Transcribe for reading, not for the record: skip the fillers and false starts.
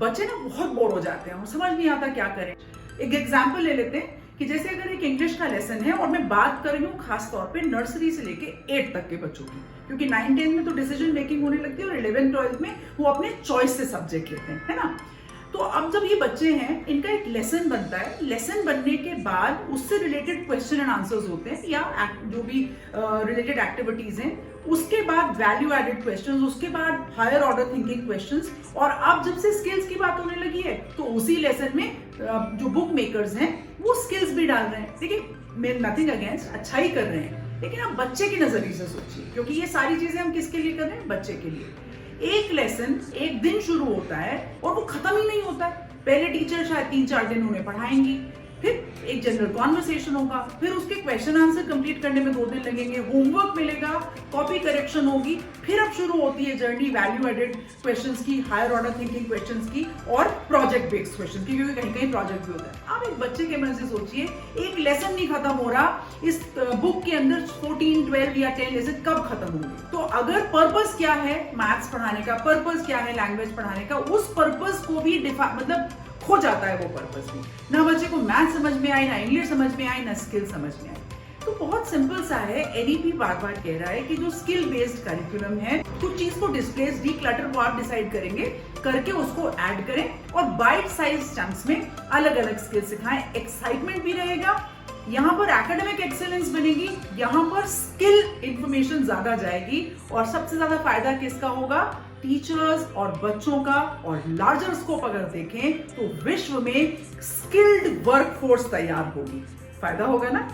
बच्चे ना बहुत बोर हो जाते हैं और समझ नहीं आता क्या करें। एक एग्जाम्पल ले लेते हैं कि जैसे अगर एक इंग्लिश का लेसन है और मैं बात कर रही हूँ खास तौर पे नर्सरी से लेके 8 तक के बच्चों की, क्योंकि 9-10 में तो डिसीजन मेकिंग होने लगती है और 11-12 में वो अपने चॉइस से सब्जेक्ट लेते हैं, है ना। तो अब जब ये बच्चे हैं, इनका एक लेसन बनता है। लेसन बनने के बाद उससे रिलेटेड क्वेश्चन एंड आंसर्स होते हैं या जो भी रिलेटेड एक्टिविटीज हैं, उसके बाद वैल्यू एडेड क्वेश्चंस, उसके बाद हायर ऑर्डर थिंकिंग क्वेश्चंस। और अब जब से स्किल्स की बात होने लगी है तो उसी लेसन में जो बुक मेकर्स हैं वो स्किल्स भी डाल रहे हैं। देखिए, मैं नथिंग अगेंस्ट, अच्छा ही कर रहे हैं, लेकिन आप बच्चे के नजरिए से सोचिए, क्योंकि ये सारी चीजें हम किसके लिए कर रहे हैं? बच्चे के लिए। एक लेसन एक दिन शुरू होता है और वो खत्म ही नहीं होता है। पहले टीचर शायद 3-4 दिन उन्हें पढ़ाएंगी, फिर एक जनरल कॉन्वर्सेशन होगा, फिर उसके क्वेश्चन आंसर कंप्लीट करने में 2 दिन लगेंगे, होमवर्क मिलेगा, कॉपी करेक्शन होगी, फिर अब शुरू होती है जर्नी वैल्यू एडेड क्वेश्चंस की, हायर ऑर्डर थिंकिंग क्वेश्चंस की और प्रोजेक्ट बेस्ड क्वेश्चन की, क्योंकि कहीं कहीं प्रोजेक्ट भी होता है। आप एक बच्चे के मन से सोचिए, एक लेसन नहीं खत्म हो रहा, इस बुक के अंदर 14, 12 या 10 लेसन कब खत्म होंगे? तो अगर पर्पस क्या है मैथ्स पढ़ाने का, पर्पस क्या है लैंग्वेज पढ़ाने का, उस पर्पस को भी मतलब खो जाता है वो पर्पस भी। ना बच्चे को मैथ समझ में आई, ना इंग्लिश समझ में आई, ना स्किल समझ में आई। तो बहुत सिंपल सा है, एनईपी बार बार कह रहा है कि जो स्किल बेस्ड करिकुलम है, कुछ चीज को डिस्प्लेस डीक्लटर को आप डिसाइड करेंगे, करके उसको ऐड करें और बाइट साइज चंक्स में अलग अलग स्किल सिखाएं। एक्साइटमेंट भी रहेगा, यहाँ पर एकेडमिक एक्सेलेंस बनेगी, यहाँ पर स्किल इंफॉर्मेशन ज्यादा जाएगी और सबसे ज्यादा फायदा किसका होगा? टीचर्स और बच्चों का। और लार्जर स्कोप अगर देखें तो विश्व में स्किल्ड वर्कफोर्स तैयार होगी। फायदा होगा ना।